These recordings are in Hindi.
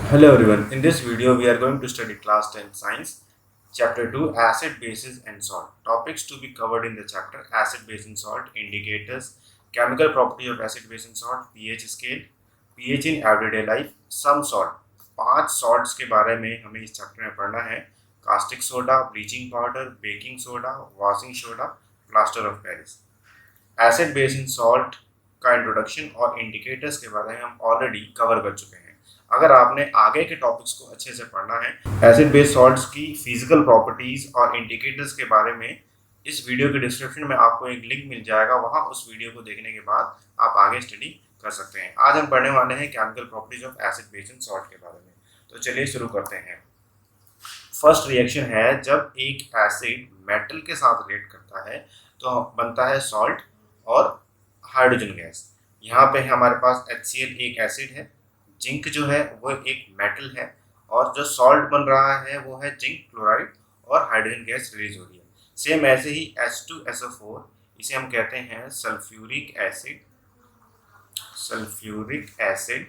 Hello everyone, in this video we are going to study class 10 science chapter 2 acid bases and salt. Topics to be covered in the chapter: acid base and salt, indicators, chemical property of acid base and salt, pH scale, pH in everyday life, some salt. 5 salts के बारे में हमें इस चैप्टर में पढ़ना है: caustic soda, bleaching powder, baking soda, washing soda, plaster of Paris. Acid base in salt का इंट्रोडक्शन और इंडिकेटर्स के बारे में हम ऑलरेडी कवर कर चुके हैं। अगर आपने आगे के टॉपिक्स को अच्छे से पढ़ना है, एसिड बेस सॉल्ट्स की फिजिकल प्रॉपर्टीज और इंडिकेटर्स के बारे में, इस वीडियो के डिस्क्रिप्शन में आपको एक लिंक मिल जाएगा। वहां उस वीडियो को देखने के बाद आप आगे स्टडी कर सकते हैं। आज हम पढ़ने वाले हैं chemical properties of acid base in salt के बारे में। तो चलिए शुरू करते हैं। फर्स्ट रिएक्शन है, जब एक एसिड मेटल के साथ रिएक्ट करता है तो बनता है सॉल्ट और हाइड्रोजन गैस। यहाँ पे हमारे पास HCl एक एसिड है, जिंक जो है वो एक मेटल है, और जो सॉल्ट बन रहा है वो है जिंक क्लोराइड और हाइड्रोजन गैस रिलीज हो रही है। सेम ऐसे ही H2SO4, इसे हम कहते हैं सल्फ्यूरिक एसिड,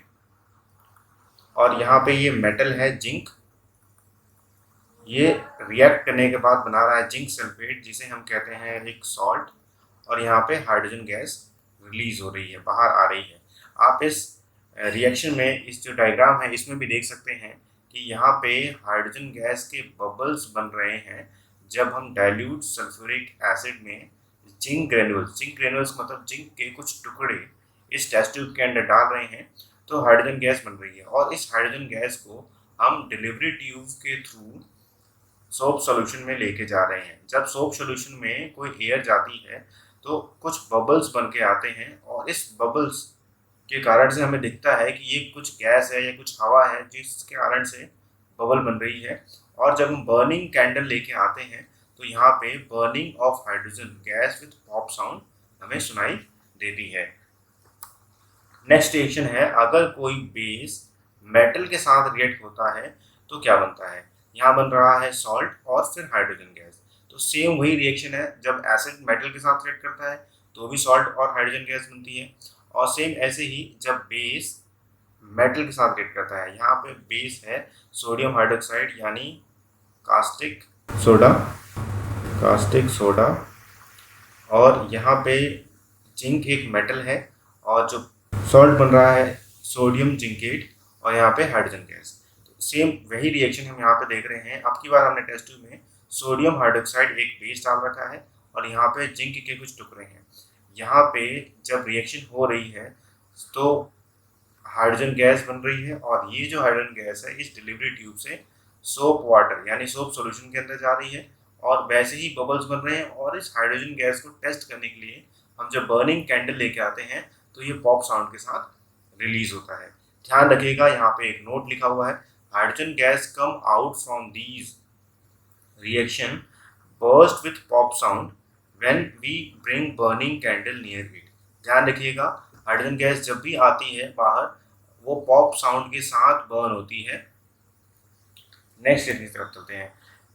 और यहाँ पे ये मेटल है जिंक। ये रिएक्ट करने के बाद बना रहा है जिंक सल्फेट, जिसे हम कहते हैं एक सॉल्ट, और यहाँ पे हाइड्रोजन गैस रिलीज हो रही है, बाहर आ रही है। आप इस रिएक्शन में इस जो डायग्राम है इसमें भी देख सकते हैं कि यहाँ पे हाइड्रोजन गैस के बबल्स बन रहे हैं जब हम डाइल्यूट सल्फ्यूरिक एसिड में जिंक ग्रेन्यूल्स मतलब जिंक के कुछ टुकड़े इस टेस्ट ट्यूब के अंदर डाल रहे हैं, तो हाइड्रोजन गैस बन रही है। और इस हाइड्रोजन गैस को हम डिलीवरी ट्यूब के थ्रू सोप सॉल्यूशन में लेके जा रहे हैं। जब सोप सॉल्यूशन में कोई एयर जाती है तो कुछ बबल्स बन के आते हैं, और इस बबल्स के कारण से हमें दिखता है कि ये कुछ गैस है या कुछ हवा है जिसके कारण से बबल बन रही है। और जब हम बर्निंग कैंडल लेके आते हैं तो यहाँ पे burning of hydrogen gas with pop sound हमें सुनाई देती है। नेक्स्ट रिएक्शन है, अगर कोई बेस मेटल के साथ रिएक्ट होता है तो क्या बनता है। यहाँ बन रहा है सॉल्ट और फिर हाइड्रोजन गैस। तो सेम वही रिएक्शन है, जब एसिड मेटल के साथ रिएक्ट करता है तो भी सॉल्ट और हाइड्रोजन गैस बनती है। और सेम ऐसे ही जब बेस मेटल के साथ रिएक्ट करता है, यहाँ पे बेस है सोडियम हाइड्रोक्साइड यानी कास्टिक सोडा, और यहाँ पे जिंक एक मेटल है, और जो सॉल्ट बन रहा है सोडियम जिंकेट, और यहाँ पे हाइड्रोजन गैस। तो सेम वही रिएक्शन हम यहाँ पे देख रहे हैं। अब की बार हमने टेस्ट ट्यूब में सोडियम हाइड्रोक्साइड एक बेस डाल रखा है और यहाँ पे जिंक के कुछ टुकड़े हैं। यहाँ पे जब रिएक्शन हो रही है तो हाइड्रोजन गैस बन रही है, और ये जो हाइड्रोजन गैस है इस डिलीवरी ट्यूब से सोप वाटर यानी सोप सॉल्यूशन के अंदर जा रही है, और वैसे ही बबल्स बन रहे हैं। और इस हाइड्रोजन गैस को टेस्ट करने के लिए हम जब बर्निंग कैंडल लेके आते हैं तो ये पॉप साउंड के साथ रिलीज होता है। ध्यान रखिएगा, यहाँ पे एक नोट लिखा हुआ है, hydrogen gas come out from these reaction burst with pop sound when we bring burning candle near it. ध्यान रखिएगा, हाइड्रोजन गैस जब भी आती है बाहर, वो पॉप साउंड के साथ बर्न होती है। नेक्स्ट की तरफ चलते हैं।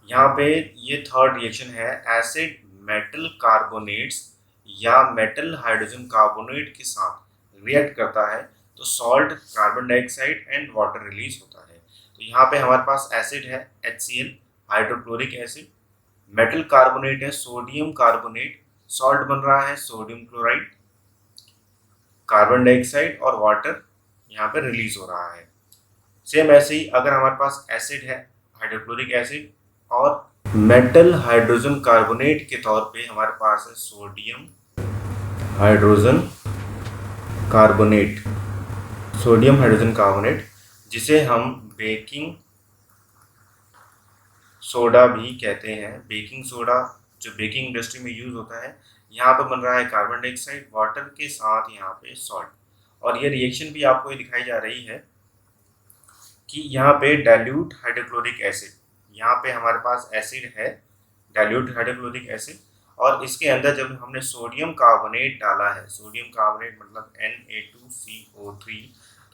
यहाँ पे ये थर्ड रिएक्शन है, एसिड मेटल कार्बोनेट्स या मेटल हाइड्रोजन कार्बोनेट के साथ रिएक्ट करता है तो salt, carbon dioxide and water release होता है। तो यहाँ पे हमारे पास एसिड है HCl hydrochloric acid, metal carbonate है सोडियम कार्बोनेट, सॉल्ट बन रहा है सोडियम क्लोराइड, कार्बन डाइऑक्साइड और वाटर यहाँ पे रिलीज हो रहा है। सेम ऐसे ही अगर हमारे पास एसिड है हाइड्रोक्लोरिक एसिड, और मेटल हाइड्रोजन कार्बोनेट के तौर पे हमारे पास है सोडियम हाइड्रोजन कार्बोनेट, जिसे हम बेकिंग सोडा भी कहते हैं। बेकिंग सोडा जो बेकिंग इंडस्ट्री में यूज होता है, यहाँ पे बन रहा है कार्बन डाइऑक्साइड वाटर के साथ यहाँ पे सॉल्ट। और ये रिएक्शन भी आपको ये दिखाई जा रही है कि यहाँ पे डाइल्यूट हाइड्रोक्लोरिक एसिड, यहाँ पे हमारे पास एसिड है डाइल्यूट हाइड्रोक्लोरिक एसिड, और इसके अंदर जब हमने सोडियम कार्बोनेट डाला है, सोडियम कार्बोनेट मतलब Na2CO3,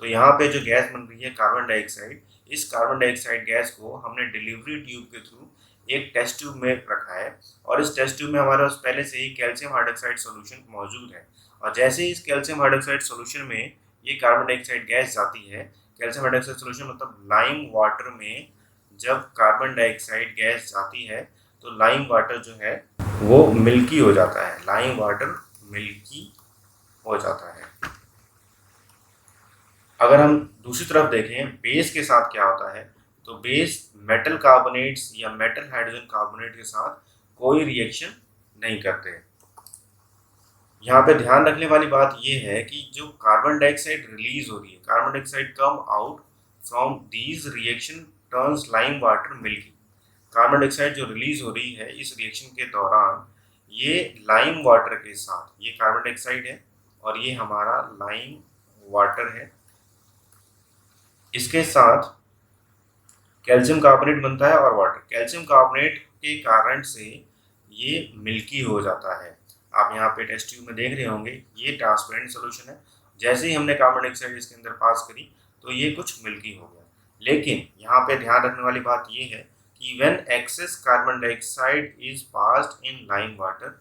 तो यहाँ पे जो गैस बन रही है कार्बन डाइऑक्साइड, इस कार्बन डाइऑक्साइड गैस को हमने डिलीवरी ट्यूब के थ्रू एक टेस्ट ट्यूब में रखा है, और इस टेस्ट ट्यूब में हमारे पास पहले से ही कैल्शियम हाइड्रोक्साइड सॉल्यूशन मौजूद है। और जैसे ही इस कैल्शियम हाइड्रोक्साइड सॉल्यूशन में ये कार्बन डाइऑक्साइड गैस जाती है, कैल्शियम हाइड्रोक्साइड सोल्यूशन मतलब लाइम वाटर में जब कार्बन डाइऑक्साइड गैस जाती है तो लाइम वाटर जो है वो मिल्की हो जाता है, लाइम वाटर मिल्की हो जाता है। अगर हम दूसरी तरफ देखें बेस के साथ क्या होता है, तो बेस मेटल कार्बोनेट्स या मेटल हाइड्रोजन कार्बोनेट के साथ कोई रिएक्शन नहीं करते। यहाँ पे ध्यान रखने वाली बात यह है कि जो कार्बन डाइऑक्साइड रिलीज हो रही है, carbon dioxide come out from these reaction turns lime water milky. Carbon dioxide जो रिलीज हो रही है इस रिएक्शन के दौरान ये लाइम वाटर के साथ, ये कार्बन डाइऑक्साइड है और ये हमारा लाइम वाटर है, इसके साथ कैल्शियम कार्बोनेट बनता है और वाटर। कैल्शियम कार्बोनेट के कारण से ये मिल्की हो जाता है। आप यहाँ पे टेस्ट ट्यूब में देख रहे होंगे ये ट्रांसपेरेंट सोल्यूशन है। जैसे ही हमने कार्बन डाइऑक्साइड इसके अंदर पास करी तो ये कुछ मिल्की हो गया। लेकिन यहाँ पे ध्यान रखने वाली बात ये है कि when excess carbon dioxide is passed in lime water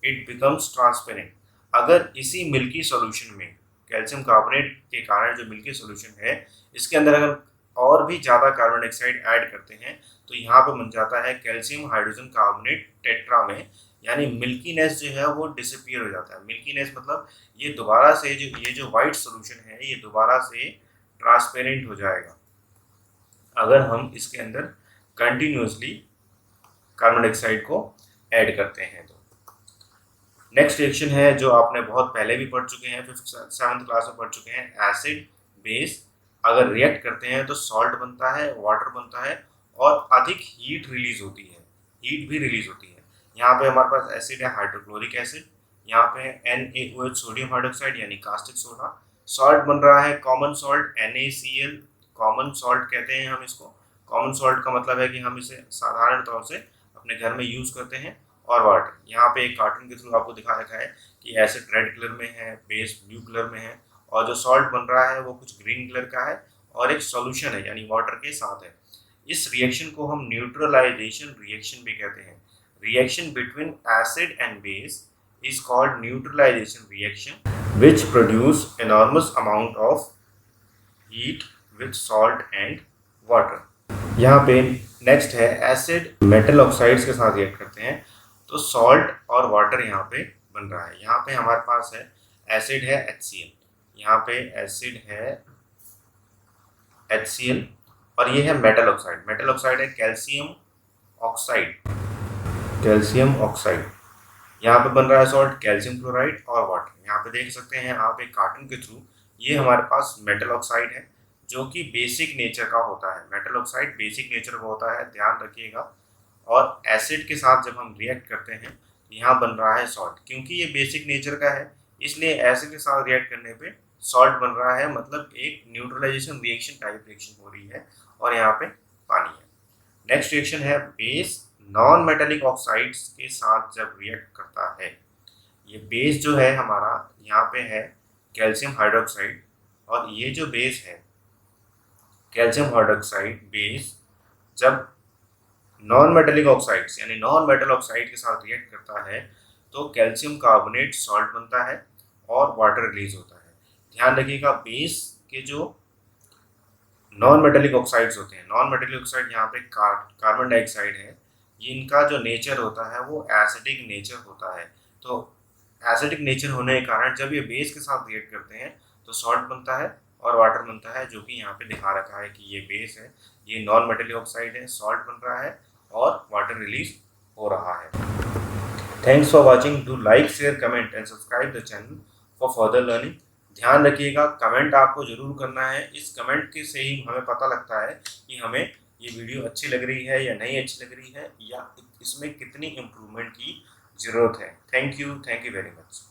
it becomes transparent. अगर इसी मिल्की सॉल्यूशन में कैल्शियम कार्बोनेट के कारण जो मिल्की सॉल्यूशन है इसके अंदर अगर और भी ज़्यादा कार्बन डाइऑक्साइड ऐड करते हैं तो यहाँ पे बन जाता है कैल्शियम हाइड्रोजन कार्बोनेट टेट्रा में, यानी मिल्कीनेस जो है वो डिसअपियर हो जाता है। मिल्कीनेस मतलब ये दोबारा से ये जो वाइट सॉल्यूशन है ये दोबारा से ट्रांसपेरेंट हो जाएगा अगर हम इसके अंदर कंटिन्यूसली कार्बन डाइऑक्साइड को ऐड करते हैं। तो नेक्स्ट रिएक्शन है जो आपने बहुत पहले भी पढ़ चुके हैं, 5th-7th क्लास में पढ़ चुके हैं। एसिड बेस अगर रिएक्ट करते हैं तो सॉल्ट बनता है, वाटर बनता है और अधिक हीट रिलीज होती है, हीट भी रिलीज होती है। यहाँ पे हमारे पास एसिड है हाइड्रोक्लोरिक एसिड, यहाँ पे है NaOH सोडियम हाइड्रोक्साइड यानी कास्टिक सोडा। सॉल्ट बन रहा है common salt NaCl, common salt कहते हैं हम इसको। कॉमन सॉल्ट का मतलब है कि हम इसे साधारण तौर से अपने घर में यूज करते हैं। और वाटर, यहाँ पे एक कार्टून के थ्रू आपको दिखा रखा है कि एसिड रेड कलर में है, बेस ब्लू कलर में है और जो सॉल्ट बन रहा है वो कुछ ग्रीन कलर का है और एक सॉल्यूशन है यानी वाटर के साथ है। इस रिएक्शन को हम न्यूट्रलाइजेशन रिएक्शन भी कहते हैं। Reaction between acid and base is called neutralization reaction which produce enormous amount of heat with salt and water। यहाँ पे नेक्स्ट है एसिड मेटल ऑक्साइड्स के साथ रिएक्ट करते हैं तो सॉल्ट और वाटर यहाँ पे बन रहा है। यहाँ पे हमारे पास है एसिड है HCl, यहाँ पे एसिड है HCl और ये है मेटल ऑक्साइड। मेटल ऑक्साइड है कैल्शियम ऑक्साइड, कैल्शियम ऑक्साइड। यहाँ पे बन रहा है सॉल्ट कैल्शियम क्लोराइड और वाटर। यहाँ पे देख सकते हैं आप एक कार्टून के थ्रू, ये हमारे पास मेटल ऑक्साइड है जो कि बेसिक नेचर का होता है। मेटल ऑक्साइड बेसिक नेचर का होता है, ध्यान रखिएगा। और एसिड के साथ जब हम रिएक्ट करते हैं तो यहाँ बन रहा है सॉल्ट। क्योंकि ये बेसिक नेचर का है इसलिए एसिड के साथ रिएक्ट करने पे सॉल्ट बन रहा है, मतलब एक न्यूट्रलाइजेशन रिएक्शन टाइप रिएक्शन हो रही है और यहाँ पे पानी है। नेक्स्ट रिएक्शन है बेस नॉन मेटेलिक ऑक्साइड्स के साथ जब रिएक्ट करता है। ये बेस जो है हमारा यहाँ पे है कैल्शियम हाइड्रोक्साइड और ये जो बेस है कैल्शियम हाइड्रोक्साइड बेस जब नॉन मेटेलिक ऑक्साइड्स यानी नॉन मेटल ऑक्साइड के साथ रिएक्ट करता है तो कैल्शियम कार्बोनेट सॉल्ट बनता है और वाटर रिलीज होता है। ध्यान रखिएगा बेस के जो नॉन मेटेलिक ऑक्साइड्स होते हैं, नॉन मेटेलिक ऑक्साइड यहाँ पे कार्बन डाइऑक्साइड है, इनका जो नेचर होता है वो एसिडिक नेचर होता है। तो एसिडिक नेचर होने के कारण जब ये बेस के साथ रिएक्ट करते हैं तो सॉल्ट बनता है और वाटर बनता है, जो कि यहाँ पे दिखा रखा है कि ये बेस है, ये नॉन मेटेलिक ऑक्साइड है, सॉल्ट बन रहा है और वाटर रिलीज हो रहा है। Thanks for watching. Do like, share, comment and subscribe the channel for further learning. ध्यान रखिएगा कमेंट आपको जरूर करना है, इस कमेंट के से ही हमें पता लगता है कि हमें ये वीडियो अच्छी लग रही है या नहीं अच्छी लग रही है या इसमें कितनी इम्प्रूवमेंट की ज़रूरत है। Thank you very much.